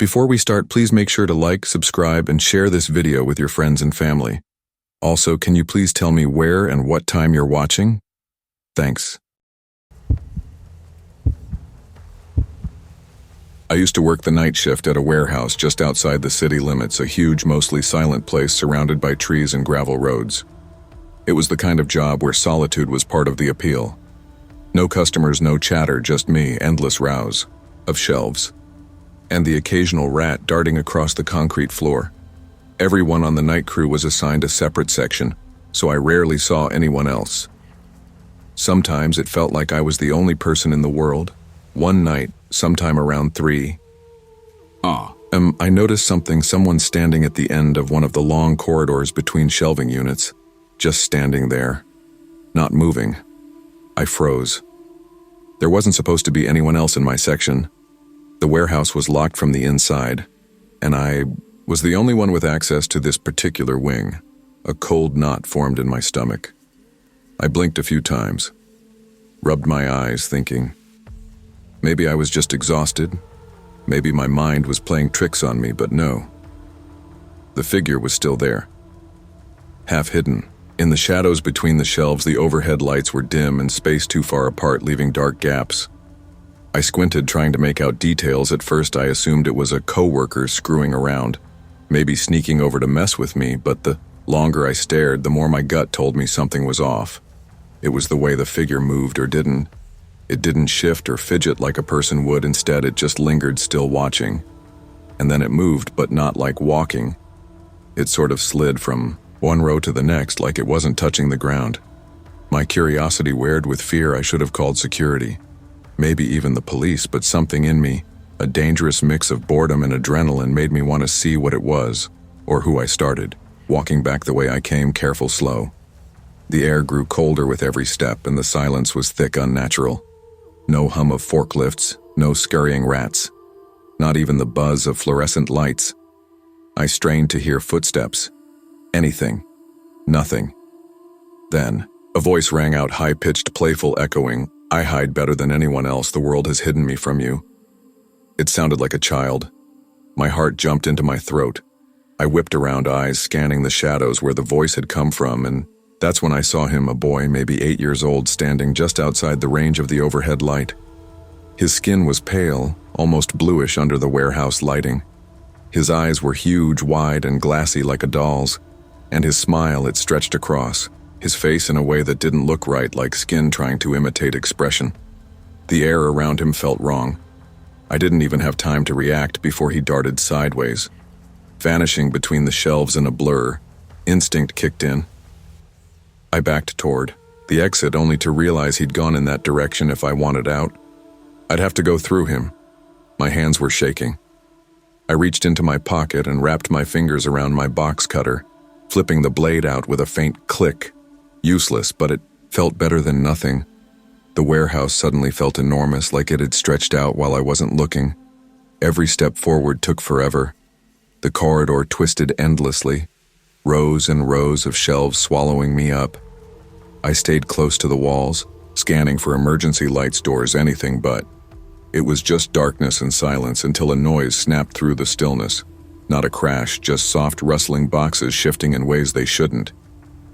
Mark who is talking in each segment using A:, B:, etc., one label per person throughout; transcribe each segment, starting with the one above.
A: Before we start, please make sure to like, subscribe, and share this video with your friends and family. Also, can you please tell me where and what time you're watching? Thanks. I used to work the night shift at a warehouse just outside the city limits, a huge, mostly silent place surrounded by trees and gravel roads. It was the kind of job where solitude was part of the appeal. No customers, no chatter, just me, endless rows of shelves, and the occasional rat darting across the concrete floor. Everyone on the night crew was assigned a separate section, so I rarely saw anyone else. Sometimes it felt like I was the only person in the world. One night, sometime around 3 I noticed someone standing at the end of one of the long corridors between shelving units, just standing there, not moving. I froze. There wasn't supposed to be anyone else in my section. The warehouse was locked from the inside, and I was the only one with access to this particular wing. A cold knot formed in my stomach. I blinked a few times, rubbed my eyes, thinking, maybe I was just exhausted. Maybe my mind was playing tricks on me, but no. The figure was still there, half hidden. In the shadows between the shelves, the overhead lights were dim and spaced too far apart, leaving dark gaps. I squinted, trying to make out details. At first, I assumed it was a coworker screwing around, maybe sneaking over to mess with me, but the longer I stared, the more my gut told me something was off. It was the way the figure moved or didn't. It didn't shift or fidget like a person would. Instead, it just lingered, still watching. And then it moved, but not like walking. It sort of slid from one row to the next, like it wasn't touching the ground. My curiosity warred with fear. I should have called security, maybe even the police, but something in me, a dangerous mix of boredom and adrenaline, made me want to see what it was, or who I started, walking back the way I came, careful, slow. The air grew colder with every step, and the silence was thick, unnatural. No hum of forklifts, no scurrying rats, not even the buzz of fluorescent lights. I strained to hear footsteps. Anything. Nothing. Then, a voice rang out, high-pitched, playful, echoing, "I hide better than anyone else. The world has hidden me from you." It sounded like a child. My heart jumped into my throat. I whipped around, eyes scanning the shadows where the voice had come from, and that's when I saw him, a boy, maybe 8 years old, standing just outside the range of the overhead light. His skin was pale, almost bluish under the warehouse lighting. His eyes were huge, wide, and glassy like a doll's, and his smile, it stretched across his face in a way that didn't look right, like skin trying to imitate expression. The air around him felt wrong. I didn't even have time to react before he darted sideways, vanishing between the shelves in a blur. Instinct kicked in. I backed toward the exit, only to realize he'd gone in that direction. If I wanted out, I'd have to go through him. My hands were shaking. I reached into my pocket and wrapped my fingers around my box cutter, flipping the blade out with a faint click. Useless, but it felt better than nothing. The warehouse suddenly felt enormous, like it had stretched out while I wasn't looking. Every step forward took forever. The corridor twisted endlessly, rows and rows of shelves swallowing me up. I stayed close to the walls, scanning for emergency lights, doors, anything but. It was just darkness and silence until a noise snapped through the stillness. Not a crash, just soft rustling boxes shifting in ways they shouldn't.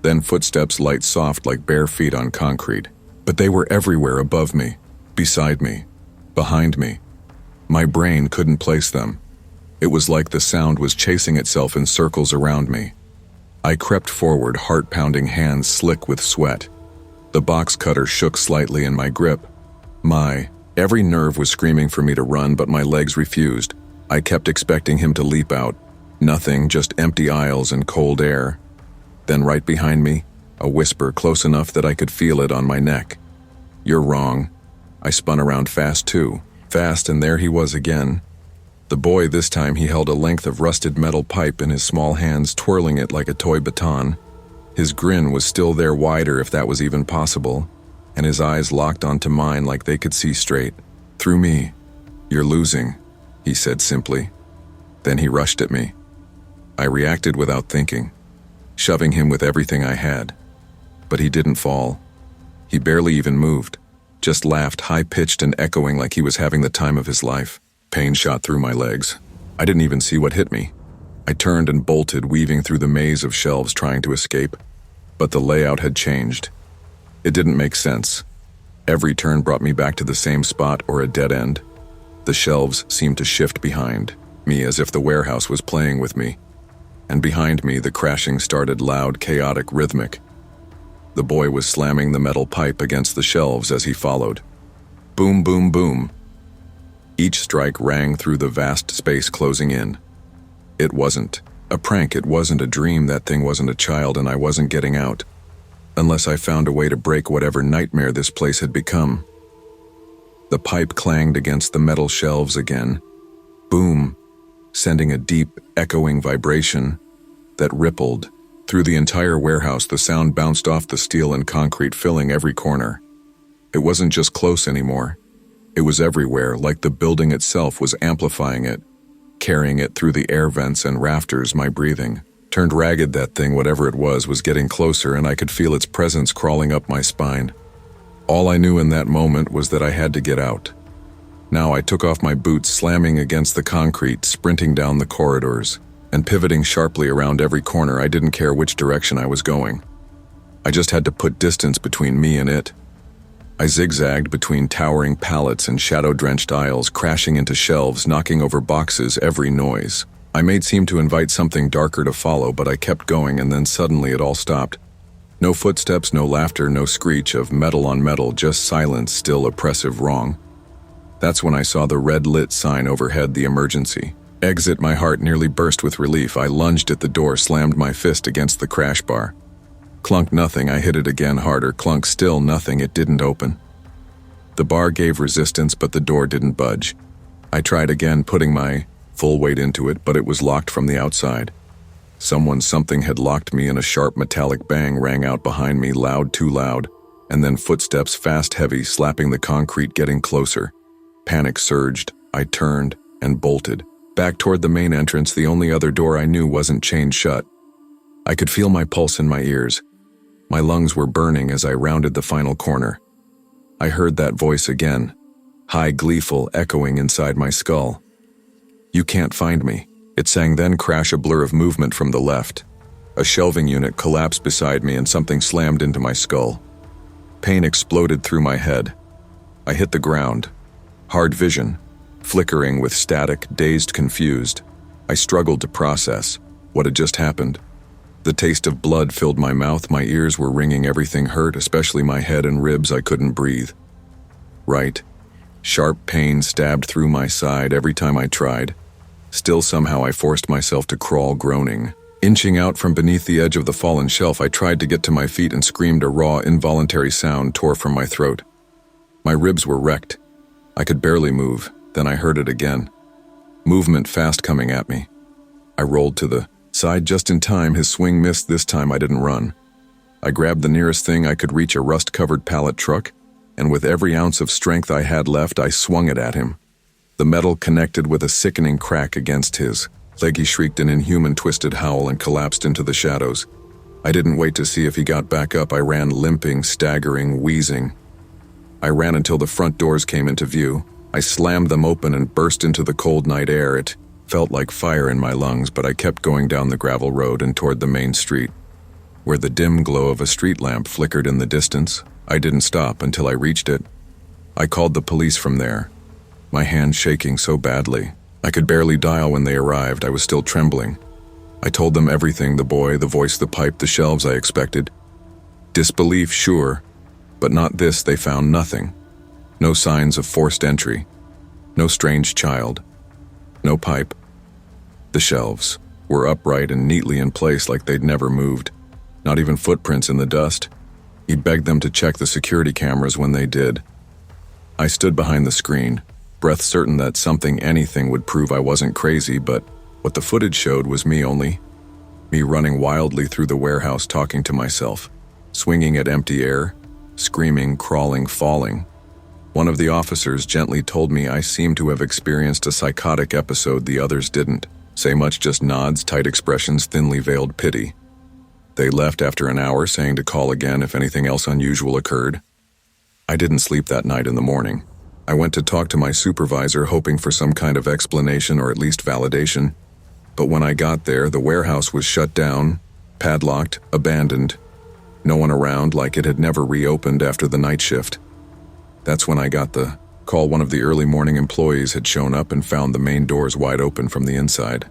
A: Then footsteps, light, soft, like bare feet on concrete. But they were everywhere, above me, beside me, behind me. My brain couldn't place them. It was like the sound was chasing itself in circles around me. I crept forward, heart-pounding, hands slick with sweat. The box cutter shook slightly in my grip. Every nerve was screaming for me to run, but my legs refused. I kept expecting him to leap out. Nothing, just empty aisles and cold air. Then right behind me, a whisper close enough that I could feel it on my neck. "You're wrong." I spun around fast too. Fast, and there he was again. The boy, this time he held a length of rusted metal pipe in his small hands, twirling it like a toy baton. His grin was still there, wider if that was even possible, and his eyes locked onto mine like they could see straight through me. "You're losing," he said simply. Then he rushed at me. I reacted without thinking, shoving him with everything I had. But he didn't fall. He barely even moved, just laughed, high-pitched and echoing like he was having the time of his life. Pain shot through my legs. I didn't even see what hit me. I turned and bolted, weaving through the maze of shelves trying to escape. But the layout had changed. It didn't make sense. Every turn brought me back to the same spot or a dead end. The shelves seemed to shift behind me as if the warehouse was playing with me. And behind me, the crashing started loud, chaotic, rhythmic. The boy was slamming the metal pipe against the shelves as he followed. Boom, boom, boom. Each strike rang through the vast space closing in. It wasn't a prank, it wasn't a dream, that thing wasn't a child, and I wasn't getting out. Unless I found a way to break whatever nightmare this place had become. The pipe clanged against the metal shelves again. Boom, sending a deep, echoing vibration that rippled. Through the entire warehouse, the sound bounced off the steel and concrete, filling every corner. It wasn't just close anymore. It was everywhere, like the building itself was amplifying it, carrying it through the air vents and rafters. My breathing turned ragged. That thing, whatever it was getting closer, and I could feel its presence crawling up my spine. All I knew in that moment was that I had to get out. Now I took off my boots, slamming against the concrete, sprinting down the corridors, and pivoting sharply around every corner. I didn't care which direction I was going. I just had to put distance between me and it. I zigzagged between towering pallets and shadow-drenched aisles, crashing into shelves, knocking over boxes, every noise I made seemed to invite something darker to follow, but I kept going, and then suddenly it all stopped. No footsteps, no laughter, no screech of metal on metal, just silence, still oppressive wrong. That's when I saw the red-lit sign overhead, the emergency exit. My heart nearly burst with relief. I lunged at the door, slammed my fist against the crash bar. Clunk, nothing. I hit it again, harder. Clunk, still nothing. It didn't open. The bar gave resistance, but the door didn't budge. I tried again, putting my full weight into it, but it was locked from the outside. Something had locked me, and a sharp metallic bang rang out behind me, loud, too loud, and then footsteps, fast, heavy, slapping the concrete, getting closer. Panic surged. I turned and bolted back toward the main entrance. The only other door I knew wasn't chained shut. I could feel my pulse in my ears. My lungs were burning as I rounded the final corner. I heard that voice again, high, gleeful, echoing inside my skull. "You can't find me," it sang, then crash, a blur of movement from the left. A shelving unit collapsed beside me and something slammed into my skull. Pain exploded through my head. I hit the ground. Hard vision, flickering with static, dazed, confused. I struggled to process what had just happened. The taste of blood filled my mouth, my ears were ringing, everything hurt, especially my head and ribs. I couldn't breathe. Right. Sharp pain stabbed through my side every time I tried. Still, somehow I forced myself to crawl, groaning. Inching out from beneath the edge of the fallen shelf, I tried to get to my feet and screamed. A raw, involuntary sound tore from my throat. My ribs were wrecked. I could barely move. Then I heard it again. Movement fast coming at me. I rolled to the side just in time. His swing missed. This time I didn't run. I grabbed the nearest thing I could reach, a rust-covered pallet truck, and with every ounce of strength I had left, I swung it at him. The metal connected with a sickening crack against his leg. He shrieked an inhuman, twisted howl and collapsed into the shadows. I didn't wait to see if he got back up. I ran, limping, staggering, wheezing. I ran until the front doors came into view. I slammed them open and burst into the cold night air. It felt like fire in my lungs, but I kept going down the gravel road and toward the main street, where the dim glow of a street lamp flickered in the distance. I didn't stop until I reached it. I called the police from there, my hands shaking so badly I could barely dial. When they arrived, I was still trembling. I told them everything, the boy, the voice, the pipe, the shelves. I expected disbelief, sure, but not this. They found nothing. No signs of forced entry. No strange child. No pipe. The shelves were upright and neatly in place, like they'd never moved. Not even footprints in the dust. He begged them to check the security cameras when they did. I stood behind the screen, breath certain that something, anything, would prove I wasn't crazy, but what the footage showed was me running wildly through the warehouse, talking to myself, swinging at empty air, screaming, crawling, falling. One of the officers gently told me I seemed to have experienced a psychotic episode. The others didn't say much, just nods, tight expressions, thinly veiled pity. They left after an hour, saying to call again if anything else unusual occurred. I didn't sleep that night. In the morning, I went to talk to my supervisor, hoping for some kind of explanation or at least validation. But when I got there, the warehouse was shut down, padlocked, abandoned. No one around, like it had never reopened after the night shift. That's when I got the call. One of the early morning employees had shown up and found the main doors wide open from the inside.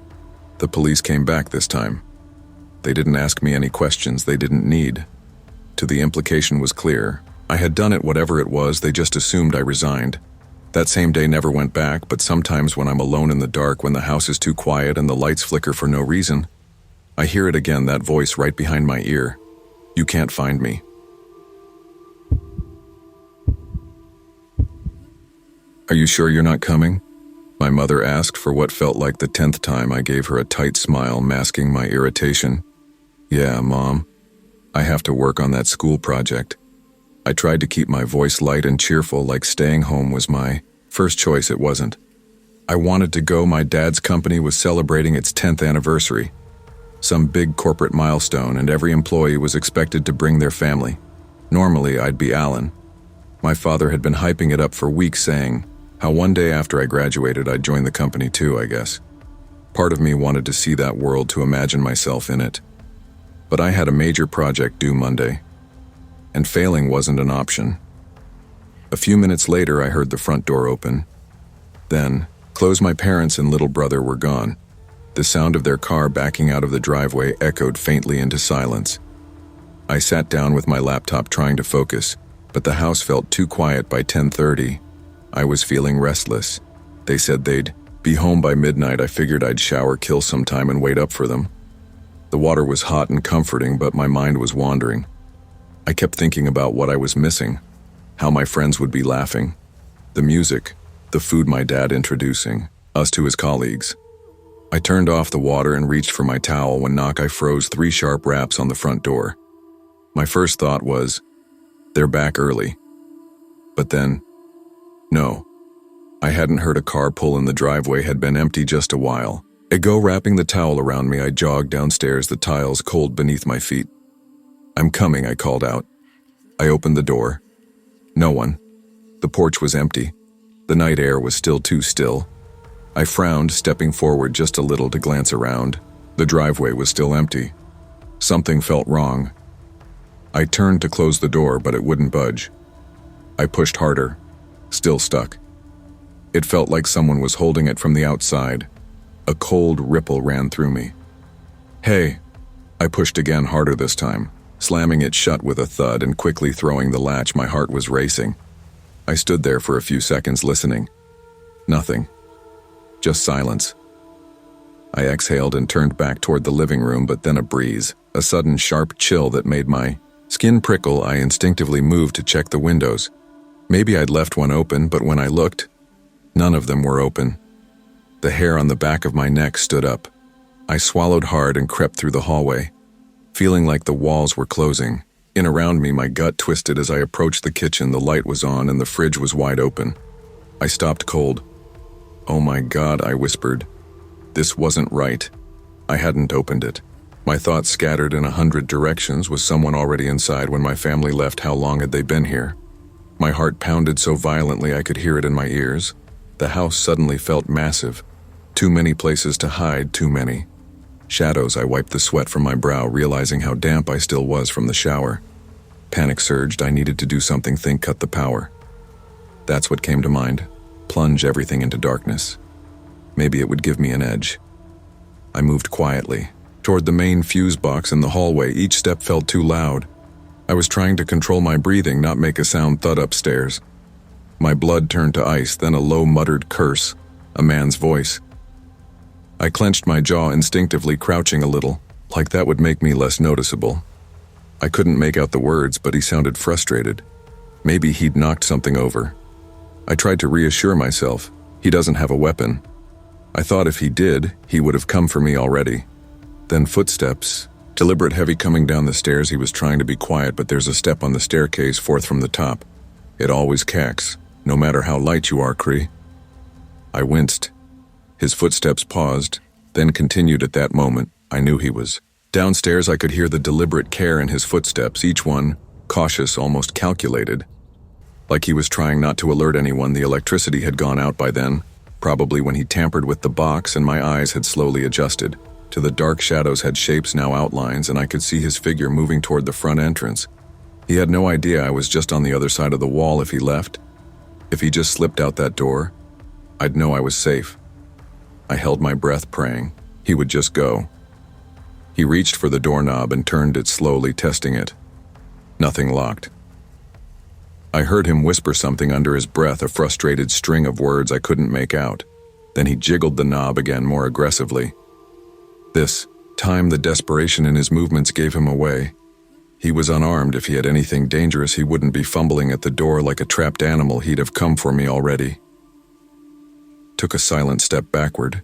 A: The police came back this time. They didn't ask me any questions they didn't need. The implication was clear. I had done it, whatever it was. They just assumed I resigned. That same day never went back, but sometimes when I'm alone in the dark, when the house is too quiet and the lights flicker for no reason, I hear it again, that voice right behind my ear. You can't find me. Are you sure you're not coming? My mother asked for what felt like the 10th time. I gave her a tight smile, masking my irritation. Yeah, Mom. I have to work on that school project. I tried to keep my voice light and cheerful, like staying home was my first choice. It wasn't. I wanted to go. My dad's company was celebrating its 10th anniversary. Some big corporate milestone, and every employee was expected to bring their family. Normally, I'd be Alan. My father had been hyping it up for weeks, saying how one day after I graduated, I'd join the company too, I guess. Part of me wanted to see that world, to imagine myself in it. But I had a major project due Monday, and failing wasn't an option. A few minutes later, I heard the front door open. Then, close. My parents and little brother were gone. The sound of their car backing out of the driveway echoed faintly into silence. I sat down with my laptop trying to focus, but the house felt too quiet by 10:30. I was feeling restless. They said they'd be home by midnight. I figured I'd shower, kill some time, and wait up for them. The water was hot and comforting, but my mind was wandering. I kept thinking about what I was missing, how my friends would be laughing, the music, the food my dad introducing us to his colleagues. I turned off the water and reached for my towel when I froze 3 sharp raps on the front door. My first thought was, they're back early. But then, no. I hadn't heard a car pull, and the driveway had been empty just a while. Wrapping the towel around me, I jogged downstairs, the tiles cold beneath my feet. I'm coming, I called out. I opened the door. No one. The porch was empty. The night air was still too still. I frowned, stepping forward just a little to glance around. The driveway was still empty. Something felt wrong. I turned to close the door, but it wouldn't budge. I pushed harder. Still stuck. It felt like someone was holding it from the outside. A cold ripple ran through me. Hey! I pushed again, harder this time, slamming it shut with a thud and quickly throwing the latch. My heart was racing. I stood there for a few seconds listening. Nothing. Just silence. I exhaled and turned back toward the living room, but then a breeze, a sudden sharp chill that made my skin prickle. I instinctively moved to check the windows. Maybe I'd left one open, but when I looked, none of them were open. The hair on the back of my neck stood up. I swallowed hard and crept through the hallway, feeling like the walls were closing in around me. My gut twisted as I approached the kitchen. The light was on and the fridge was wide open. I stopped cold. Oh my God, I whispered. This wasn't right. I hadn't opened it. My thoughts scattered in 100 directions. Was someone already inside when my family left? How long had they been here? My heart pounded so violently I could hear it in my ears. The house suddenly felt massive. Too many places to hide, too many. Shadows. I wiped the sweat from my brow, realizing how damp I still was from the shower. Panic surged. I needed to do something. Think, cut the power. That's what came to mind. Plunge everything into darkness. Maybe it would give me an edge. I moved quietly toward the main fuse box in the hallway. Each step felt too loud. I was trying to control my breathing, not make a sound. Thud upstairs. My blood turned to ice, then a low muttered curse, a man's voice. I clenched my jaw instinctively, crouching a little, like that would make me less noticeable. I couldn't make out the words, but he sounded frustrated. Maybe he'd knocked something over. I tried to reassure myself. He doesn't have a weapon. I thought if he did, he would have come for me already. Then footsteps, deliberate, heavy, coming down the stairs. He was trying to be quiet, but there's a step on the staircase, 4th from the top. It always cacks, no matter how light you are, Cree. I winced. His footsteps paused, then continued. At that moment, I knew he was downstairs. I could hear the deliberate care in his footsteps, each one cautious, almost calculated. Like he was trying not to alert anyone. The electricity had gone out by then, probably when he tampered with the box, and my eyes had slowly adjusted. To the dark shadows had shapes, now outlines, and I could see his figure moving toward the front entrance. He had no idea I was just on the other side of the wall. If he left, if he just slipped out that door, I'd know I was safe. I held my breath, praying he would just go. He reached for the doorknob and turned it slowly, testing it. Nothing locked. I heard him whisper something under his breath, a frustrated string of words I couldn't make out. Then he jiggled the knob again, more aggressively. This time, the desperation in his movements gave him away. He was unarmed. If he had anything dangerous, he wouldn't be fumbling at the door like a trapped animal. He'd have come for me already. Took a silent step backward,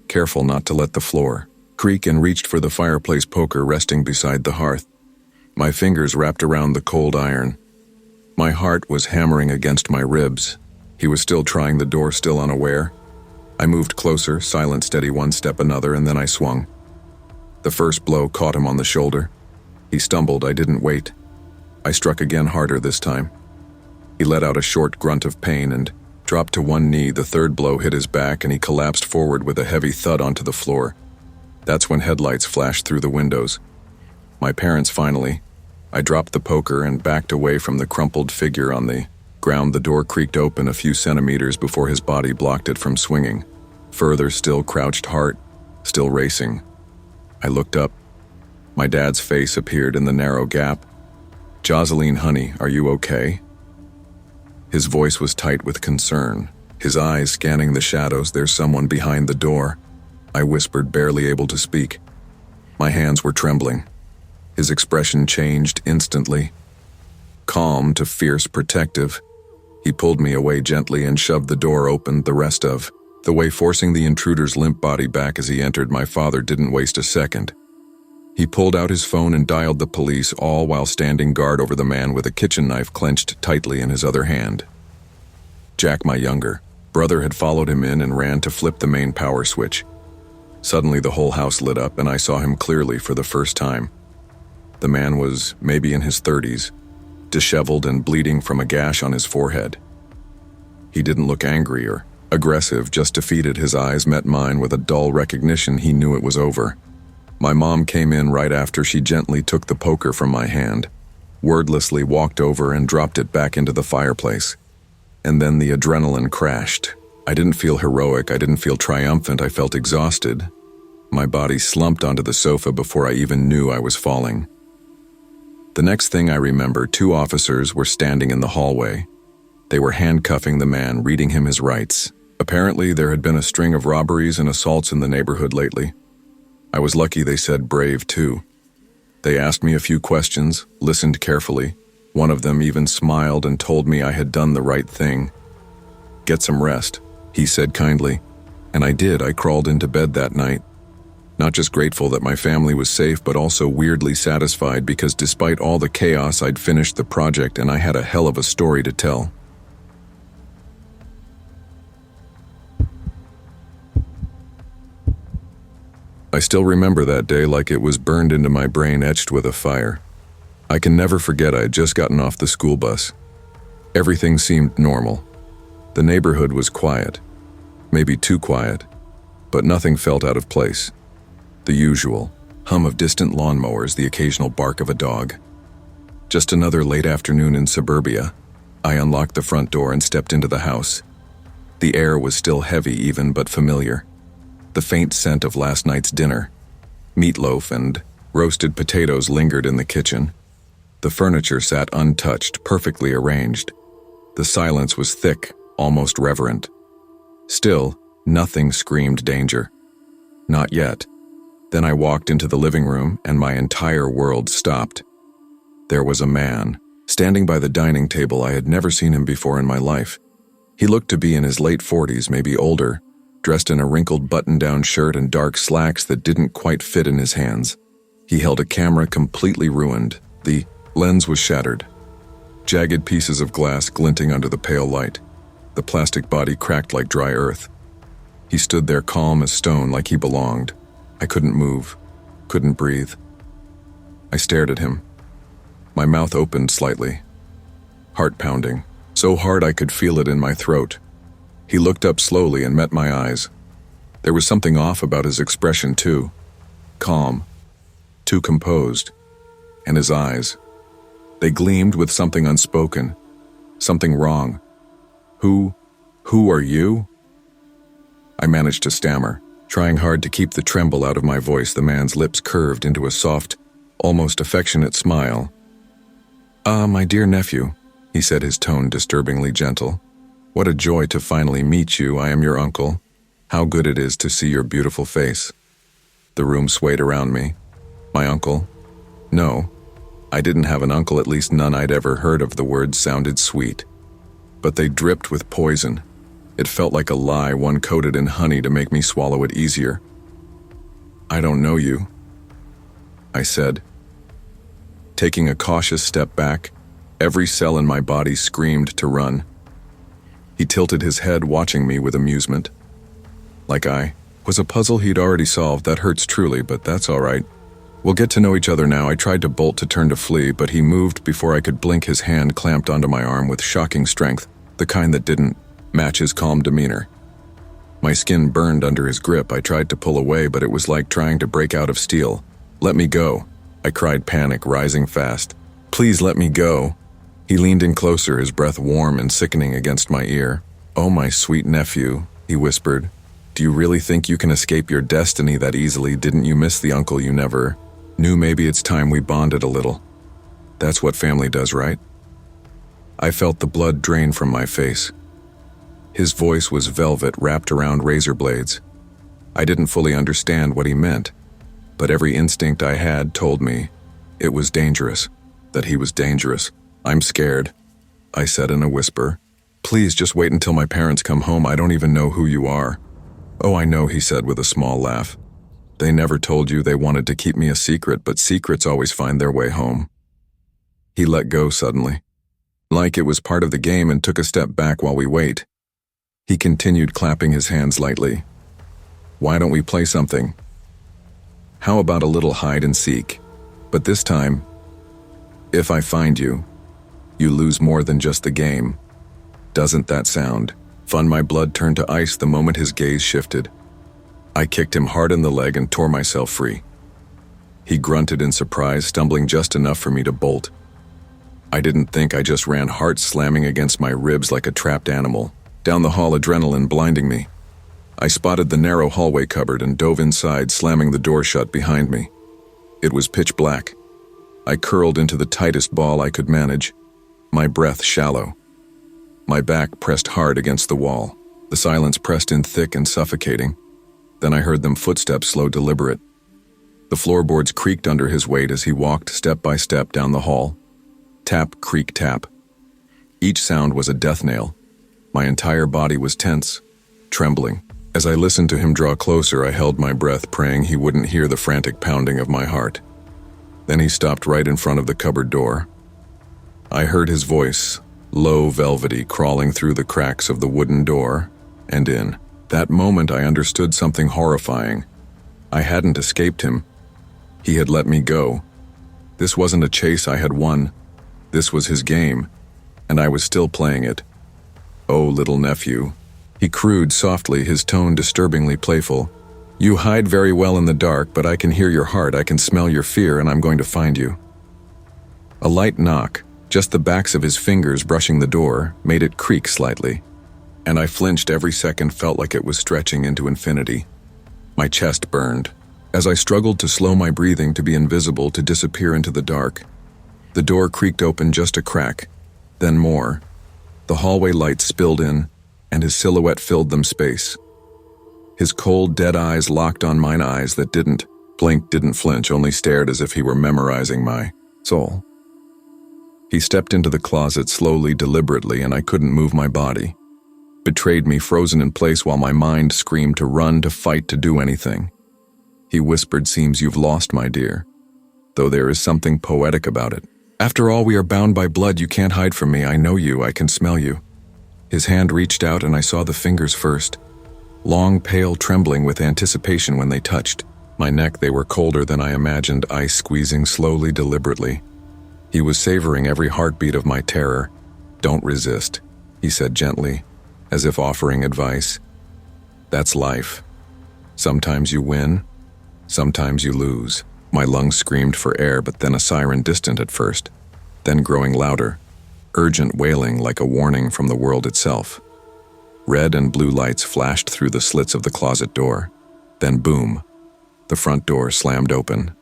A: careful not to let the floor creak, and reached for the fireplace poker resting beside the hearth. My fingers wrapped around the cold iron. My heart was hammering against my ribs. He was still trying the door, still unaware. I moved closer, silent, steady, one step, another, and then I swung. The first blow caught him on the shoulder. He stumbled. I didn't wait. I struck again, harder this time. He let out a short grunt of pain and dropped to one knee. The third blow hit his back, and he collapsed forward with a heavy thud onto the floor. That's when headlights flashed through the windows. My parents, finally. I dropped the poker and backed away from the crumpled figure on the ground. The door creaked open a few centimeters before his body blocked it from swinging. Further, still crouched, heart still racing. I looked up. My dad's face appeared in the narrow gap. "Jocelyn, honey, are you okay?" His voice was tight with concern, his eyes scanning the shadows. "There's someone behind the door," I whispered, barely able to speak. My hands were trembling. His expression changed instantly. Calm to fierce, protective. He pulled me away gently and shoved the door open the rest of the way, forcing the intruder's limp body back as he entered. My father didn't waste a second. He pulled out his phone and dialed the police, all while standing guard over the man with a kitchen knife clenched tightly in his other hand. Jack, my younger brother, had followed him in and ran to flip the main power switch. Suddenly the whole house lit up, and I saw him clearly for the first time. The man was maybe in his 30s, disheveled and bleeding from a gash on his forehead. He didn't look angry or aggressive, just defeated. His eyes met mine with a dull recognition. He knew it was over. My mom came in right after. She gently took the poker from my hand, wordlessly walked over and dropped it back into the fireplace. And then the adrenaline crashed. I didn't feel heroic. I didn't feel triumphant. I felt exhausted. My body slumped onto the sofa before I even knew I was falling. The next thing I remember, 2 officers were standing in the hallway. They were handcuffing the man, reading him his rights. Apparently, there had been a string of robberies and assaults in the neighborhood lately. I was lucky they said brave, too. They asked me a few questions, listened carefully. One of them even smiled and told me I had done the right thing. "Get some rest," he said kindly. And I did. I crawled into bed that night. Not just grateful that my family was safe, but also weirdly satisfied, because despite all the chaos, I'd finished the project and I had a hell of a story to tell. I still remember that day like it was burned into my brain, etched with a fire. I can never forget I had just gotten off the school bus. Everything seemed normal. The neighborhood was quiet, maybe too quiet, but nothing felt out of place. The usual hum of distant lawnmowers, the occasional bark of a dog. Just another late afternoon in suburbia. I unlocked the front door and stepped into the house. The air was still heavy, even, but familiar. The faint scent of last night's dinner. Meatloaf and roasted potatoes lingered in the kitchen. The furniture sat untouched, perfectly arranged. The silence was thick, almost reverent. Still, nothing screamed danger. Not yet. Then I walked into the living room, and my entire world stopped. There was a man, standing by the dining table. I had never seen him before in my life. He looked to be in his late 40s, maybe older, dressed in a wrinkled button-down shirt and dark slacks that didn't quite fit in his hands. He held a camera completely ruined. The lens was shattered. Jagged pieces of glass glinting under the pale light. The plastic body cracked like dry earth. He stood there calm as stone, like he belonged. I couldn't move, couldn't breathe. I stared at him. My mouth opened slightly. Heart pounding. so hard I could feel it in my throat. He looked up slowly and met my eyes. There was something off about his expression too. Calm, too composed. And his eyes. They gleamed with something unspoken, something wrong. Who are you? I managed to stammer, trying hard to keep the tremble out of my voice. The man's lips curved into a soft, almost affectionate smile. My dear nephew, he said, his tone disturbingly gentle. What a joy to finally meet you. I am your uncle. How good it is to see your beautiful face. The room swayed around me. My uncle? No, I didn't have an uncle, at least none I'd ever heard of. The words sounded sweet, but they dripped with poison. It felt like a lie, one coated in honey to make me swallow it easier. I don't know you, I said. Taking a cautious step back, every cell in my body screamed to run. He tilted his head, watching me with amusement. Like I was a puzzle he'd already solved. That hurts truly, but that's all right. We'll get to know each other now. I tried to bolt, to turn, to flee, but he moved before I could blink. His hand clamped onto my arm with shocking strength, the kind that didn't match his calm demeanor. My skin burned under his grip. I tried to pull away, but it was like trying to break out of steel. Let me go, I cried, panic rising fast. Please let me go. He leaned in closer, his breath warm and sickening against my ear. Oh, my sweet nephew, he whispered. Do you really think you can escape your destiny that easily? Didn't you miss the uncle you never knew? Maybe it's time we bonded a little. That's what family does, right? I felt the blood drain from my face. His voice was velvet wrapped around razor blades. I didn't fully understand what he meant, but every instinct I had told me it was dangerous, that he was dangerous. I'm scared, I said in a whisper. Please just wait until my parents come home. I don't even know who you are. Oh, I know, he said with a small laugh. They never told you. They wanted to keep me a secret, but secrets always find their way home. He let go suddenly, like it was part of the game, and took a step back. While we wait, he continued, clapping his hands lightly. Why don't we play something? How about a little hide and seek? But this time, if I find you, you lose more than just the game. Doesn't that sound fun? My blood turned to ice the moment his gaze shifted. I kicked him hard in the leg and tore myself free. He grunted in surprise, stumbling just enough for me to bolt. I didn't think. I just ran, heart slamming against my ribs like a trapped animal. Down the hall, adrenaline blinding me. I spotted the narrow hallway cupboard and dove inside, slamming the door shut behind me. It was pitch black. I curled into the tightest ball I could manage, my breath shallow. My back pressed hard against the wall. The silence pressed in thick and suffocating. Then I heard them, footsteps, slow, deliberate. The floorboards creaked under his weight as he walked step by step down the hall. Tap, creak, tap. Each sound was a death nail. My entire body was tense, trembling. As I listened to him draw closer, I held my breath, praying he wouldn't hear the frantic pounding of my heart. Then he stopped right in front of the cupboard door. I heard his voice, low, velvety, crawling through the cracks of the wooden door, and in that moment I understood something horrifying. I hadn't escaped him. He had let me go. This wasn't a chase I had won. This was his game, and I was still playing it. Oh, little nephew, he crooed softly, his tone disturbingly playful. You hide very well in the dark, but I can hear your heart, I can smell your fear, and I'm going to find you. A light knock, just the backs of his fingers brushing the door, made it creak slightly, and I flinched. Every second felt like it was stretching into infinity. My chest burned. As I struggled to slow my breathing, to be invisible, to disappear into the dark, the door creaked open just a crack, then more. The hallway lights spilled in, and his silhouette filled them space. His cold, dead eyes locked on mine, eyes that didn't blink, didn't flinch, only stared as if he were memorizing my soul. He stepped into the closet slowly, deliberately, and I couldn't move my body. Betrayed me, frozen in place while my mind screamed to run, to fight, to do anything. He whispered, seems you've lost, my dear, though there is something poetic about it. After all, we are bound by blood. You can't hide from me. I know you. I can smell you. His hand reached out, and I saw the fingers first. Long, pale, trembling with anticipation when they touched my neck. They were colder than I imagined, ice, squeezing slowly, deliberately. He was savoring every heartbeat of my terror. Don't resist, he said gently, as if offering advice. That's life. Sometimes you win, sometimes you lose. My lungs screamed for air, but then a siren, distant at first, then growing louder, urgent wailing like a warning from the world itself. Red and blue lights flashed through the slits of the closet door. Then boom, the front door slammed open.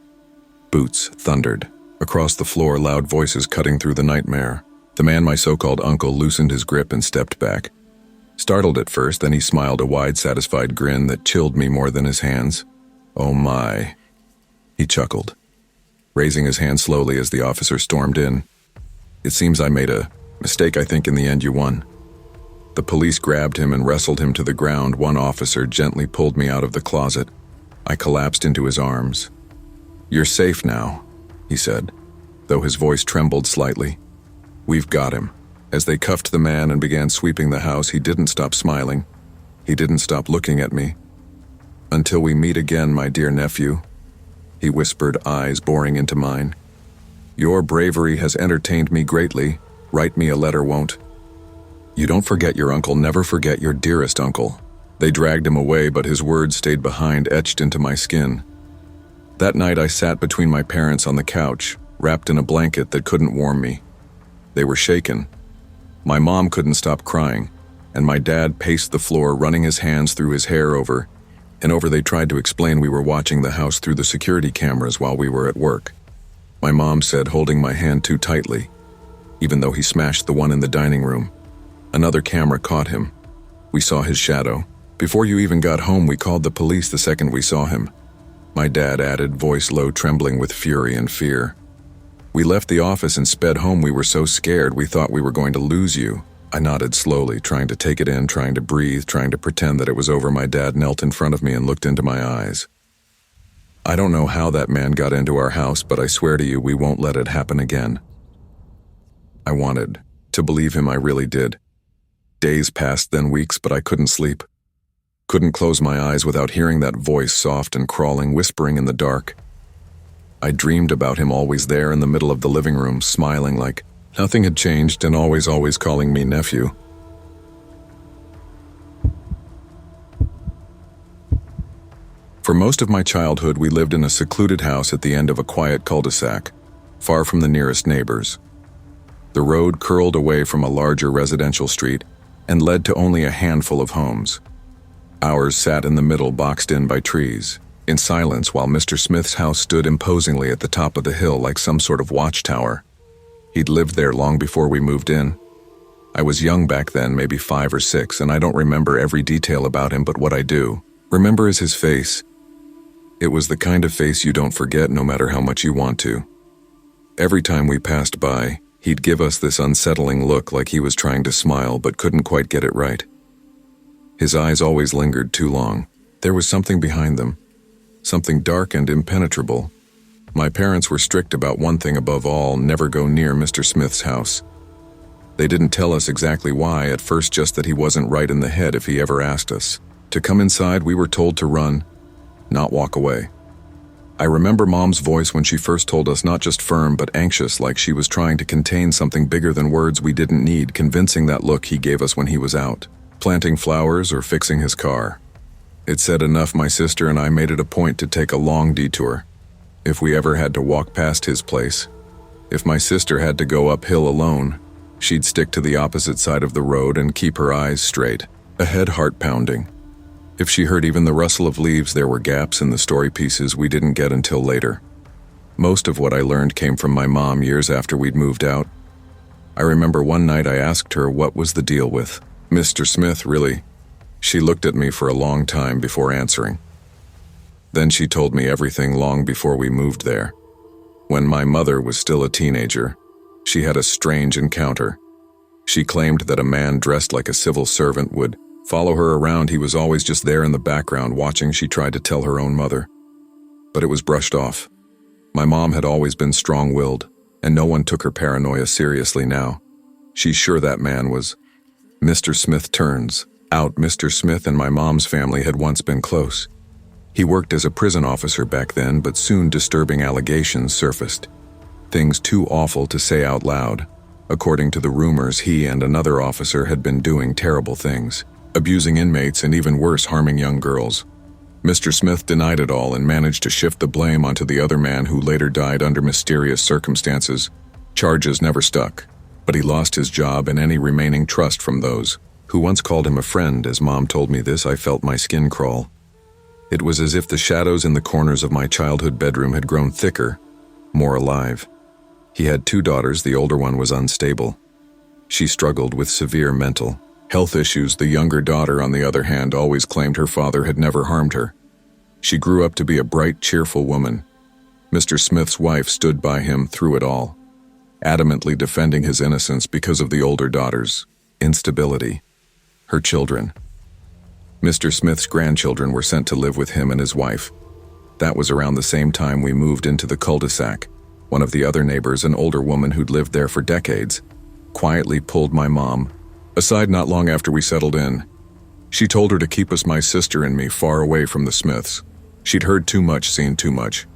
A: Boots thundered. Across the floor, loud voices cutting through the nightmare. The man, my so-called uncle, loosened his grip and stepped back. Startled at first, then he smiled a wide, satisfied grin that chilled me more than his hands. Oh my, he chuckled, raising his hand slowly as the officer stormed in. It seems I made a mistake. I think in the end you won. The police grabbed him and wrestled him to the ground. One officer gently pulled me out of the closet. I collapsed into his arms. You're safe now, he said, though his voice trembled slightly. We've got him. As they cuffed the man and began sweeping the house, he didn't stop smiling. He didn't stop looking at me. Until we meet again, my dear nephew, he whispered, eyes boring into mine. Your bravery has entertained me greatly. Write me a letter, won't? You don't forget your uncle, never forget your dearest uncle. They dragged him away, but his words stayed behind, etched into my skin. That night I sat between my parents on the couch, wrapped in a blanket that couldn't warm me. They were shaken. My mom couldn't stop crying, and my dad paced the floor, running his hands through his hair over and over. They tried to explain we were watching the house through the security cameras while we were at work. My mom said, holding my hand too tightly, even though he smashed the one in the dining room. Another camera caught him. We saw his shadow. Before you even got home, we called the police the second we saw him. My dad added, voice low, trembling with fury and fear. We left the office and sped home. We were so scared we thought we were going to lose you. I nodded slowly, trying to take it in, trying to breathe, trying to pretend that it was over. My dad knelt in front of me and looked into my eyes. I don't know how that man got into our house, but I swear to you we won't let it happen again. I wanted to believe him, I really did. Days passed, then weeks, but I couldn't sleep. Couldn't close my eyes without hearing that voice, soft and crawling, whispering in the dark. I dreamed about him, always there in the middle of the living room, smiling like nothing had changed, and always calling me nephew. For most of my childhood, we lived in a secluded house at the end of a quiet cul-de-sac, far from the nearest neighbors. The road curled away from a larger residential street and led to only a handful of homes. Ours sat in the middle, boxed in by trees, in silence, while Mr. Smith's house stood imposingly at the top of the hill like some sort of watchtower. He'd lived there long before we moved in. I was young back then, maybe 5 or 6, and I don't remember every detail about him, but what I do remember is his face. It was the kind of face you don't forget no matter how much you want to. Every time we passed by, he'd give us this unsettling look, like he was trying to smile but couldn't quite get it right. His eyes always lingered too long. There was something behind them, something dark and impenetrable. My parents were strict about one thing above all: never go near Mr. Smith's house. They didn't tell us exactly why at first, just that he wasn't right in the head if he ever asked us to come inside. We were told to run, not walk away. I remember Mom's voice when she first told us, not just firm but anxious, like she was trying to contain something bigger than words we didn't need. Convincing, that look he gave us when he was out, planting flowers or fixing his car. It said enough. My sister and I made it a point to take a long detour if we ever had to walk past his place. If my sister had to go uphill alone, she'd stick to the opposite side of the road and keep her eyes straight ahead, heart pounding. If she heard even the rustle of leaves, there were gaps in the story pieces we didn't get until later. Most of what I learned came from my mom years after we'd moved out. I remember one night I asked her what was the deal with Mr. Smith, really. She looked at me for a long time before answering. Then she told me everything long before we moved there. When my mother was still a teenager, she had a strange encounter. She claimed that a man dressed like a civil servant would follow her around. He was always just there in the background watching. She tried to tell her own mother, but it was brushed off. My mom had always been strong-willed, and no one took her paranoia seriously now. She's sure that man was Mr. Smith. Turns out Mr. Smith and my mom's family had once been close. He worked as a prison officer back then, but soon disturbing allegations surfaced. Things too awful to say out loud. According to the rumors, he and another officer had been doing terrible things, abusing inmates and even worse, harming young girls. Mr. Smith denied it all and managed to shift the blame onto the other man, who later died under mysterious circumstances. Charges never stuck, but he lost his job and any remaining trust from those who once called him a friend. As Mom told me this, I felt my skin crawl. It was as if the shadows in the corners of my childhood bedroom had grown thicker, more alive. He had 2 daughters. The older one was unstable. She struggled with severe mental health issues. The younger daughter, on the other hand, always claimed her father had never harmed her. She grew up to be a bright, cheerful woman. Mr. Smith's wife stood by him through it all, adamantly defending his innocence because of the older daughter's instability. Her children. Mr. Smith's grandchildren were sent to live with him and his wife. That was around the same time we moved into the cul-de-sac. One of the other neighbors, an older woman who'd lived there for decades, quietly pulled my mom aside not long after we settled in. She told her to keep us, my sister and me, far away from the Smiths. She'd heard too much, seen too much.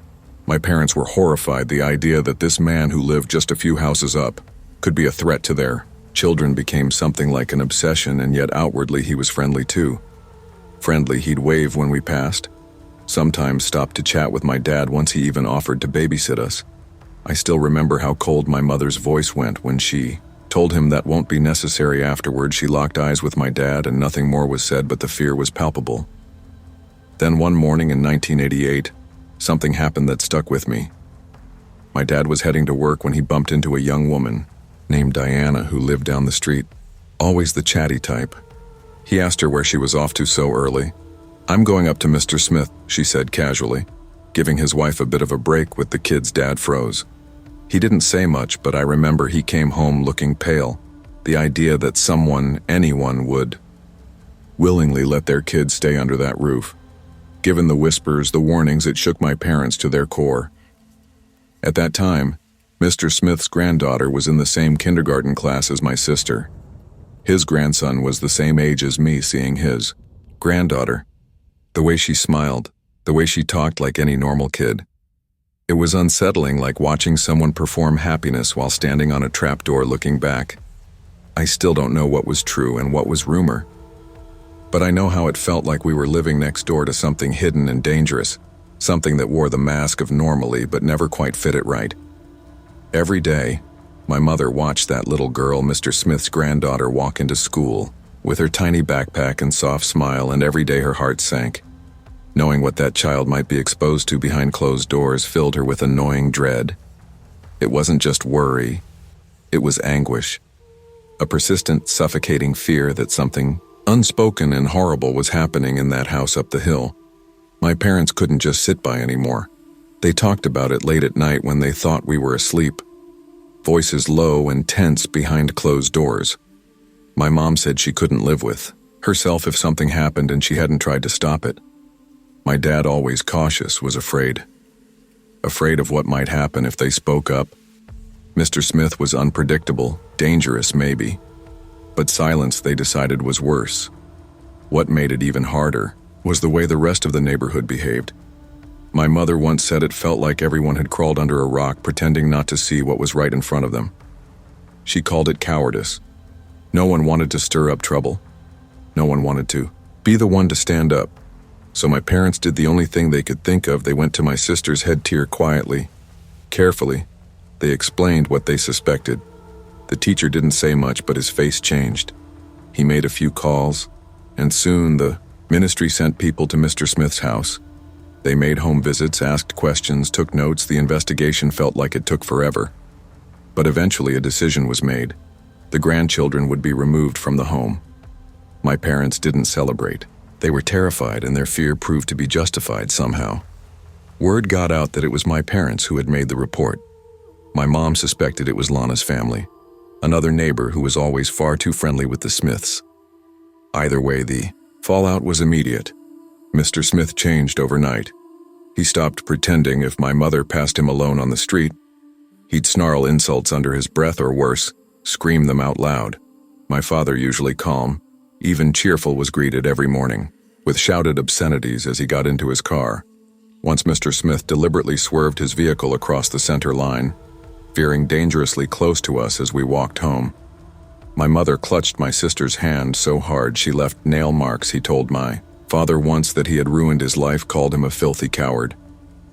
A: My parents were horrified. The idea that this man who lived just a few houses up could be a threat to their children became something like an obsession, and yet outwardly he was friendly too. Friendly, he'd wave when we passed, sometimes stopped to chat with my dad. Once he even offered to babysit us. I still remember how cold my mother's voice went when she told him that won't be necessary. Afterward, she locked eyes with my dad and nothing more was said, but the fear was palpable. Then one morning in 1988, something happened that stuck with me. My dad was heading to work when he bumped into a young woman named Diana who lived down the street, always the chatty type. He asked her where she was off to so early. "I'm going up to Mr. Smith," she said casually, giving his wife a bit of a break. With the kids, Dad froze. He didn't say much, but I remember he came home looking pale. The idea that someone, anyone, would willingly let their kids stay under that roof. Given the whispers, the warnings, it shook my parents to their core. At that time, Mr. Smith's granddaughter was in the same kindergarten class as my sister. His grandson was the same age as me. Seeing his granddaughter, the way she smiled, the way she talked like any normal kid, it was unsettling, like watching someone perform happiness while standing on a trapdoor looking back. I still don't know what was true and what was rumor, but I know how it felt, like we were living next door to something hidden and dangerous, something that wore the mask of normally but never quite fit it right. Every day, my mother watched that little girl, Mr. Smith's granddaughter, walk into school with her tiny backpack and soft smile, and every day her heart sank. Knowing what that child might be exposed to behind closed doors filled her with annoying dread. It wasn't just worry, it was anguish. A persistent, suffocating fear that something unspoken and horrible was happening in that house up the hill. My parents couldn't just sit by anymore. They talked about it late at night when they thought we were asleep. Voices low and tense behind closed doors. My mom said she couldn't live with herself if something happened and she hadn't tried to stop it. My dad, always cautious, was afraid. Afraid of what might happen if they spoke up. Mr. Smith was unpredictable, dangerous maybe, but silence, they decided, was worse. What made it even harder was the way the rest of the neighborhood behaved. My mother once said it felt like everyone had crawled under a rock, pretending not to see what was right in front of them. She called it cowardice. No one wanted to stir up trouble. No one wanted to be the one to stand up. So my parents did the only thing they could think of. They went to my sister's head tier quietly, carefully. They explained what they suspected. The teacher didn't say much, but his face changed. He made a few calls, and soon the ministry sent people to Mr. Smith's house. They made home visits, asked questions, took notes. The investigation felt like it took forever. But eventually a decision was made. The grandchildren would be removed from the home. My parents didn't celebrate. They were terrified, and their fear proved to be justified somehow. Word got out that it was my parents who had made the report. My mom suspected it was Lana's family, another neighbor who was always far too friendly with the Smiths. Either way, the fallout was immediate. Mr. Smith changed overnight. He stopped pretending. If my mother passed him alone on the street, he'd snarl insults under his breath, or worse, scream them out loud. My father, usually calm, even cheerful, was greeted every morning with shouted obscenities as he got into his car. Once Mr. Smith deliberately swerved his vehicle across the center line. veering dangerously close to us as we walked home. My mother clutched my sister's hand so hard she left nail marks. He told my father once that he had ruined his life, called him a filthy coward.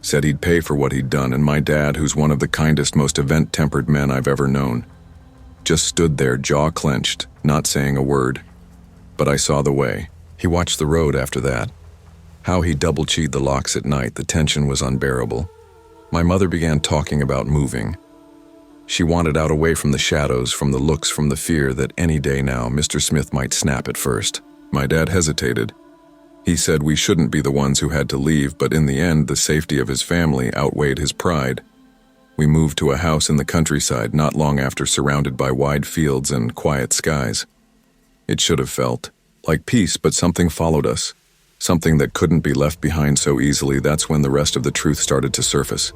A: Said he'd pay for what he'd done, and my dad, who's one of the kindest, most event-tempered men I've ever known, just stood there, jaw clenched, not saying a word. But I saw the way. He watched the road after that. How he double-keyed the locks at night, the tension was unbearable. My mother began talking about moving. She wanted out, away from the shadows, from the looks, from the fear that any day now Mr. Smith might snap at first. My dad hesitated. He said we shouldn't be the ones who had to leave, but in the end, the safety of his family outweighed his pride. We moved to a house in the countryside not long after, surrounded by wide fields and quiet skies. It should have felt like peace, but something followed us. Something that couldn't be left behind so easily. That's when the rest of the truth started to surface.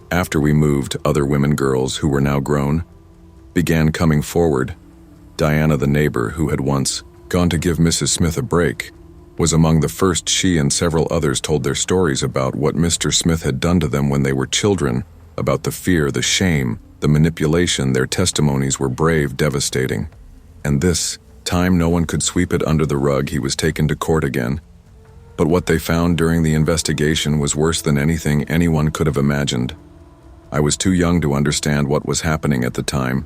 A: After we moved, other women, girls who were now grown, began coming forward. Diana, the neighbor who had once gone to give Mrs. Smith a break, was among the first. She and several others told their stories about what Mr. Smith had done to them when they were children, about the fear, the shame, the manipulation. Their testimonies were brave, devastating. And this time no one could sweep it under the rug. He was taken to court again. But what they found during the investigation was worse than anything anyone could have imagined. I was too young to understand what was happening at the time,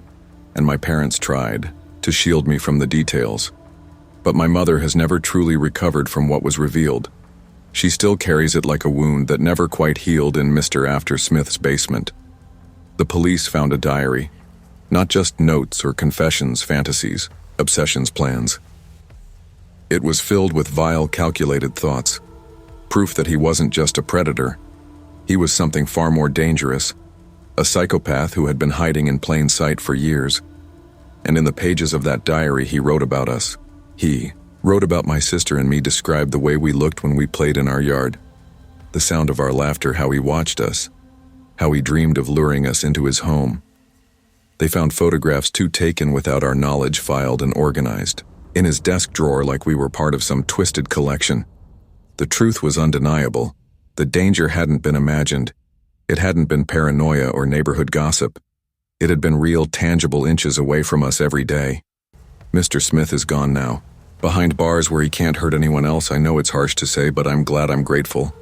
A: and my parents tried to shield me from the details. But my mother has never truly recovered from what was revealed. She still carries it like a wound that never quite healed in Mr. After Smith's basement. The police found a diary, not just notes or confessions, fantasies, obsessions, plans. It was filled with vile, calculated thoughts, proof that he wasn't just a predator. He was something far more dangerous, a psychopath who had been hiding in plain sight for years. And in the pages of that diary, he wrote about us. He wrote about my sister and me, described the way we looked when we played in our yard, the sound of our laughter, how he watched us, how he dreamed of luring us into his home. They found photographs too, taken without our knowledge, filed and organized in his desk drawer like we were part of some twisted collection. The truth was undeniable. The danger hadn't been imagined. It hadn't been paranoia or neighborhood gossip. It had been real, tangible, inches away from us every day. Mr. Smith is gone now, behind bars where he can't hurt anyone else. I know it's harsh to say, but I'm glad, I'm grateful.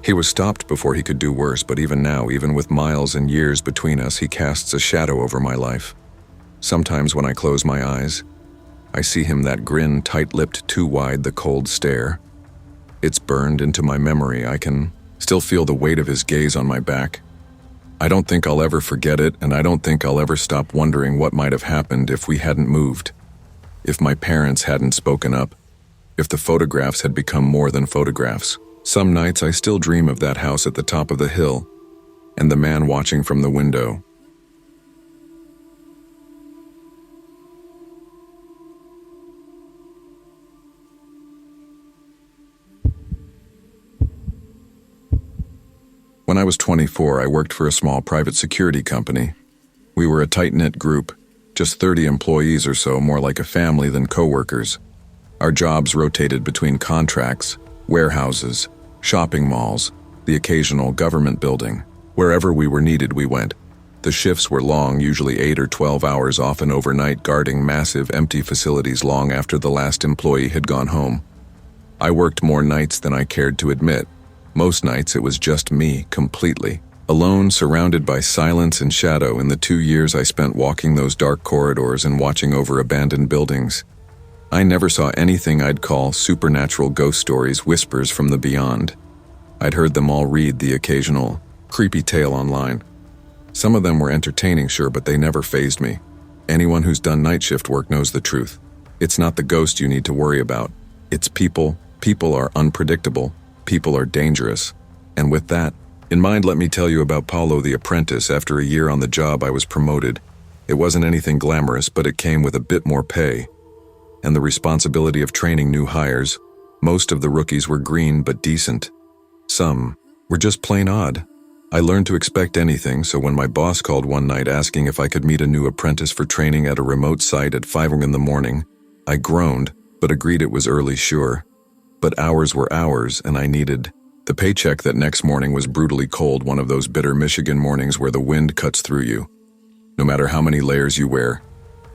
A: He was stopped before he could do worse, but even now, even with miles and years between us, he casts a shadow over my life. Sometimes when I close my eyes, I see him, that grin, tight-lipped, too wide, the cold stare. It's burned into my memory. I can still feel the weight of his gaze on my back. I don't think I'll ever forget it, and I don't think I'll ever stop wondering what might have happened if we hadn't moved. If my parents hadn't spoken up, if the photographs had become more than photographs. Some nights I still dream of that house at the top of the hill, and the man watching from the window. When I was 24, I worked for a small private security company. We were a tight-knit group, just 30 employees or so, more like a family than coworkers. Our jobs rotated between contracts, warehouses, shopping malls, the occasional government building. Wherever we were needed, we went. The shifts were long, usually 8 or 12 hours, often overnight, guarding massive empty facilities long after the last employee had gone home. I worked more nights than I cared to admit. Most nights it was just me, completely alone, surrounded by silence and shadow. In the 2 years I spent walking those dark corridors and watching over abandoned buildings, I never saw anything I'd call supernatural ghost stories, whispers from the beyond. I'd heard them all, read the occasional creepy tale online. Some of them were entertaining, sure, but they never fazed me. Anyone who's done night shift work knows the truth. It's not the ghost you need to worry about. It's people. People are unpredictable. People are dangerous. And with that in mind, let me tell you about Paulo the apprentice. After a year on the job, I was promoted. It wasn't anything glamorous, but it came with a bit more pay and the responsibility of training new hires. Most of the rookies were green but decent. Some were just plain odd. I learned to expect anything, so when my boss called one night asking if I could meet a new apprentice for training at a remote site at 5 in the morning, I groaned, but agreed it was early, sure. But hours were hours, and I needed The paycheck that next morning was brutally cold, one of those bitter Michigan mornings where the wind cuts through you. No matter how many layers you wear,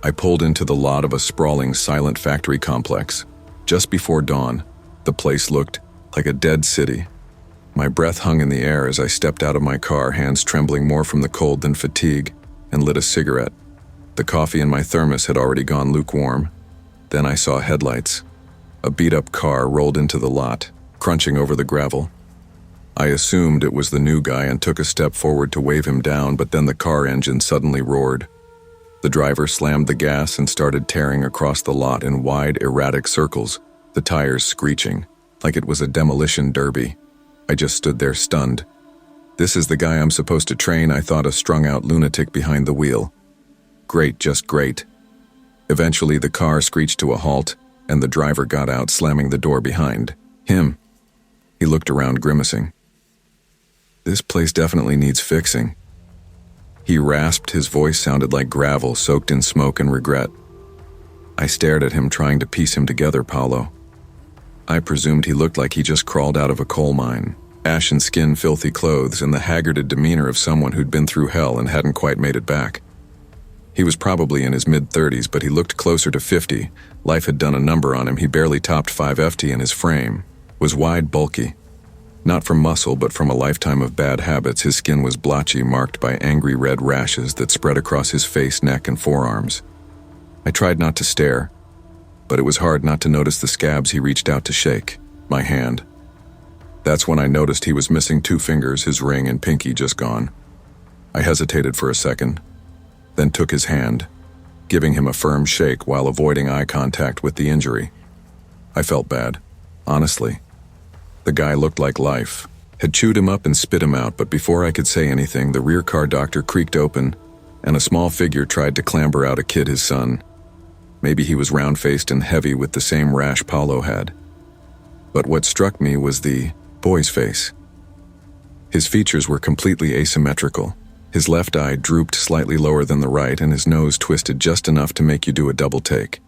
A: I pulled into the lot of a sprawling, silent factory complex. Just before dawn, the place looked like a dead city. My breath hung in the air as I stepped out of my car, hands trembling more from the cold than fatigue, and lit a cigarette. The coffee in my thermos had already gone lukewarm. Then I saw headlights. A beat-up car rolled into the lot, crunching over the gravel. I assumed it was the new guy and took a step forward to wave him down, but then the car engine suddenly roared. The driver slammed the gas and started tearing across the lot in wide, erratic circles, the tires screeching, like it was a demolition derby. I just stood there stunned. This is the guy I'm supposed to train, I thought, a strung-out lunatic behind the wheel. Great, just great. Eventually, the car screeched to a halt, and the driver got out, slamming the door behind him. He looked around, grimacing. This place definitely needs fixing. He rasped, his voice sounded like gravel soaked in smoke and regret. I stared at him, trying to piece him together, Paolo. I presumed he looked like he just crawled out of a coal mine. Ashen skin, filthy clothes, and the haggarded demeanor of someone who'd been through hell and hadn't quite made it back. He was probably in his mid-30s, but he looked closer to 50. Life had done a number on him. He barely topped 5', and his frame was wide, bulky. Not from muscle, but from a lifetime of bad habits. His skin was blotchy, marked by angry red rashes that spread across his face, neck, and forearms. I tried not to stare, but it was hard not to notice the scabs he reached out to shake my hand. That's when I noticed he was missing 2 fingers, his ring and pinky just gone. I hesitated for a second, then took his hand, giving him a firm shake while avoiding eye contact with the injury. I felt bad, honestly. The guy looked like life, had chewed him up and spit him out, but before I could say anything, the rear car doctor creaked open, and a small figure tried to clamber out a kid, his son. Maybe he was round-faced and heavy with the same rash Paolo had. But what struck me was the boy's face. His features were completely asymmetrical. His left eye drooped slightly lower than the right, and his nose twisted just enough to make you do a double take.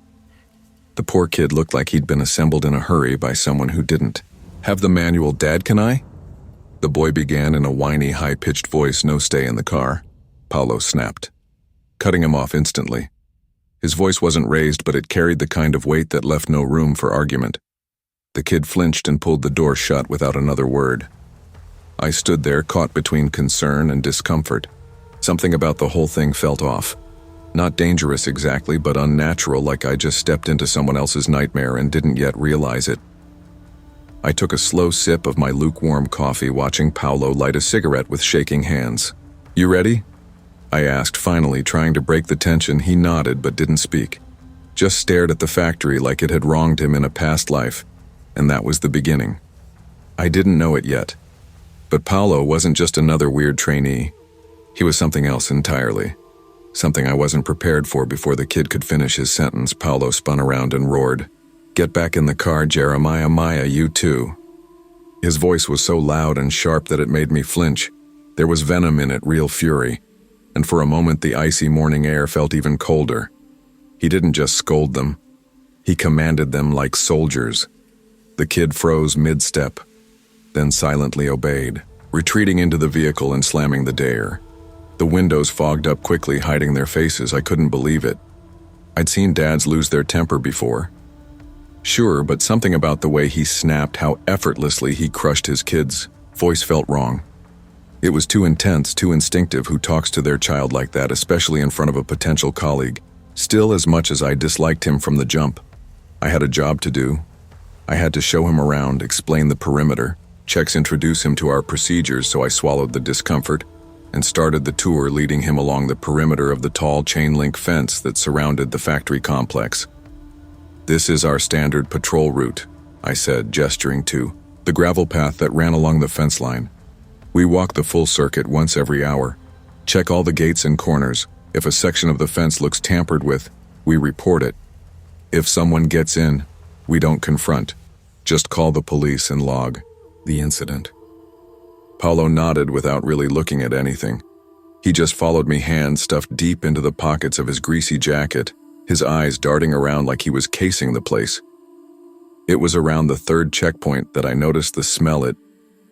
A: The poor kid looked like he'd been assembled in a hurry by someone who didn't have the manual. Dad, can I? The boy began in a whiny, high-pitched voice. No, stay in the car. Paolo snapped, cutting him off instantly. His voice wasn't raised, but it carried the kind of weight that left no room for argument. The kid flinched and pulled the door shut without another word. I stood there, caught between concern and discomfort. Something about the whole thing felt off. Not dangerous exactly, but unnatural, like I just stepped into someone else's nightmare and didn't yet realize it. I took a slow sip of my lukewarm coffee, watching Paolo light a cigarette with shaking hands. You ready? I asked, finally, trying to break the tension. He nodded but didn't speak. Just stared at the factory like it had wronged him in a past life, and that was the beginning. I didn't know it yet. But Paolo wasn't just another weird trainee. He was something else entirely. Something I wasn't prepared for. Before the kid could finish his sentence, Paolo spun around and roared, "Get back in the car, Jeremiah. Maya, you too." His voice was so loud and sharp that it made me flinch. There was venom in it, real fury. And for a moment the icy morning air felt even colder. He didn't just scold them. He commanded them like soldiers. The kid froze mid-step, then silently obeyed, retreating into the vehicle and slamming the door. The windows fogged up quickly, hiding their faces. I couldn't believe it. I'd seen dads lose their temper before. Sure, but something about the way he snapped, how effortlessly he crushed his kid's voice felt wrong. It was too intense, too instinctive. Who talks to their child like that, especially in front of a potential colleague? Still, as much as I disliked him from the jump, I had a job to do. I had to show him around, explain the perimeter, checks, introduce him to our procedures, so I swallowed the discomfort and started the tour, leading him along the perimeter of the tall chain-link fence that surrounded the factory complex. "This is our standard patrol route," I said, gesturing to the gravel path that ran along the fence line. "We walk the full circuit once every hour, check all the gates and corners. If a section of the fence looks tampered with, we report it. If someone gets in, we don't confront. Just call the police and log the incident." Paolo nodded without really looking at anything. He just followed me, hands stuffed deep into the pockets of his greasy jacket, his eyes darting around like he was casing the place. It was around the third checkpoint that I noticed the smell. It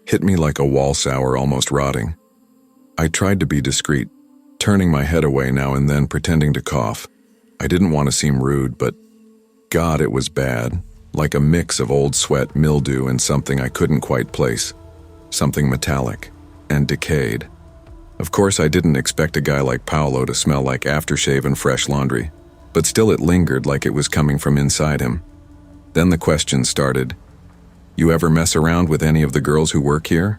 A: hit me like a wall sour almost rotting. I tried to be discreet, turning my head away now and then, pretending to cough. I didn't want to seem rude, but God, it was bad, like a mix of old sweat, mildew, and something I couldn't quite place. Something metallic and decayed. Of course, I didn't expect a guy like Paolo to smell like aftershave and fresh laundry, but still it lingered like it was coming from inside him. Then the questions started. "You ever mess around with any of the girls who work here?"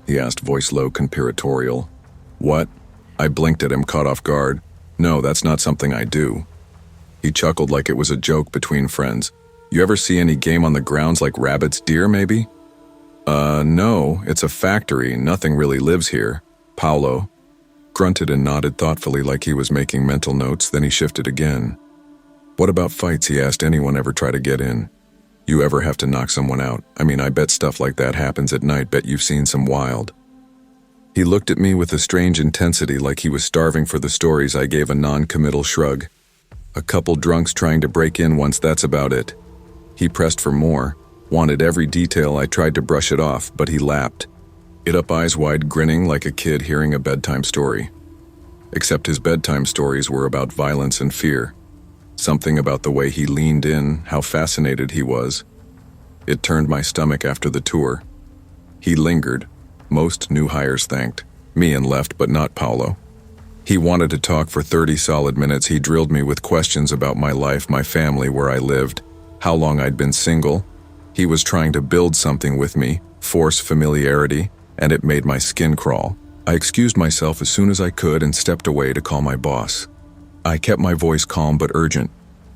A: He asked, voice low, conspiratorial. "What?" I blinked at him, caught off guard. "No, that's not something I do." He chuckled like it was a joke between friends. "You ever see any game on the grounds like rabbits, deer, maybe?" No, it's a factory. Nothing really lives here." Paolo grunted and nodded thoughtfully like he was making mental notes, then he shifted again. "What about fights?" he asked. "Anyone ever try to get in? You ever have to knock someone out? I mean, I bet stuff like that happens at night. Bet you've seen some wild." He looked at me with a strange intensity like he was starving for the stories. I gave a non-committal shrug. "A couple drunks trying to break in once, that's about it." He pressed for more, wanted every detail. I tried to brush it off, but he lapped it up, eyes wide, grinning like a kid hearing a bedtime story. Except his bedtime stories were about violence and fear. Something about the way he leaned in, how fascinated he was. It turned my stomach after the tour. He lingered. Most new hires thanked me and left, but not Paolo. He wanted to talk for 30 solid minutes. He drilled me with questions about my life, my family, where I lived, how long I'd been single. He was trying to build something with me, force familiarity, and it made my skin crawl. I excused myself as soon as I could and stepped away to call my boss. I kept my voice calm but urgent.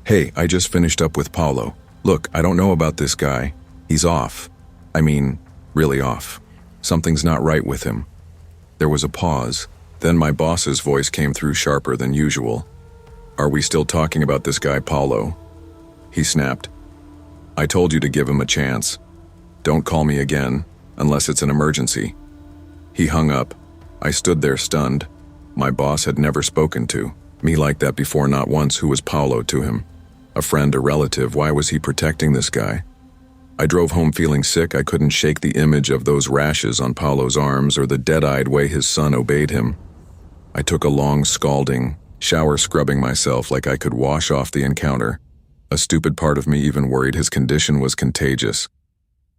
A: "Hey, I just finished up with Paolo. Look, I don't know about this guy. He's off. I mean, really off. Something's not right with him." There was a pause. Then my boss's voice came through sharper than usual. "Are we still talking about this guy, Paolo?" He snapped. "I told you to give him a chance. Don't call me again, unless it's an emergency." He hung up. I stood there stunned. My boss had never spoken to me like that before, not once. Who was Paolo to him? A friend, a relative? Why was he protecting this guy? I drove home feeling sick. I couldn't shake the image of those rashes on Paolo's arms or the dead-eyed way his son obeyed him. I took a long scalding shower, scrubbing myself like I could wash off the encounter. A stupid part of me even worried his condition was contagious.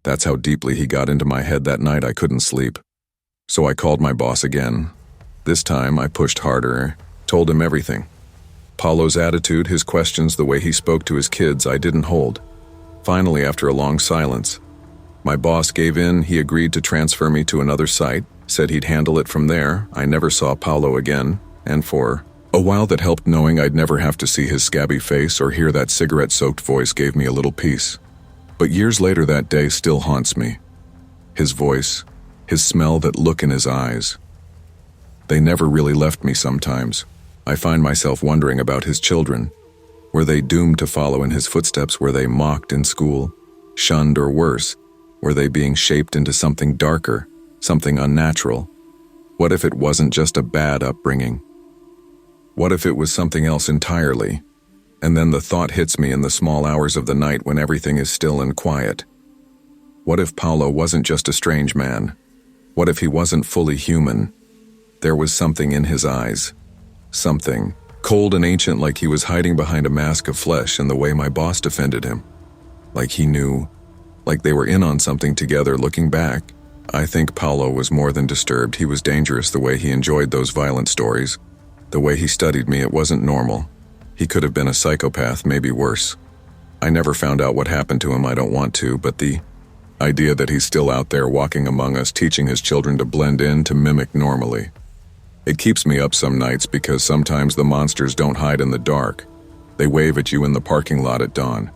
A: That's how deeply he got into my head that night. I couldn't sleep. So I called my boss again. This time I pushed harder, told him everything. Paolo's attitude, his questions, the way he spoke to his kids, I didn't hold. Finally, after a long silence, my boss gave in. He agreed to transfer me to another site, said he'd handle it from there. I never saw Paolo again, and for a while that helped. Knowing I'd never have to see his scabby face or hear that cigarette-soaked voice gave me a little peace. But years later, that day still haunts me. His voice, his smell, that look in his eyes. They never really left me sometimes. I find myself wondering about his children. Were they doomed to follow in his footsteps? Were they mocked in school, shunned, or worse? Were they being shaped into something darker, something unnatural? What if it wasn't just a bad upbringing? What if it was something else entirely? And then the thought hits me in the small hours of the night when everything is still and quiet. What if Paolo wasn't just a strange man? What if he wasn't fully human? There was something in his eyes. Something cold and ancient, like he was hiding behind a mask of flesh, and the way my boss defended him. Like he knew. Like they were in on something together. Looking back, I think Paolo was more than disturbed. He was dangerous. The way he enjoyed those violent stories. The way he studied me, it wasn't normal. He could have been a psychopath, maybe worse. I never found out what happened to him. I don't want to, but the idea that he's still out there walking among us, teaching his children to blend in, to mimic normally. It keeps me up some nights, because sometimes the monsters don't hide in the dark. They wave at you in the parking lot at dawn.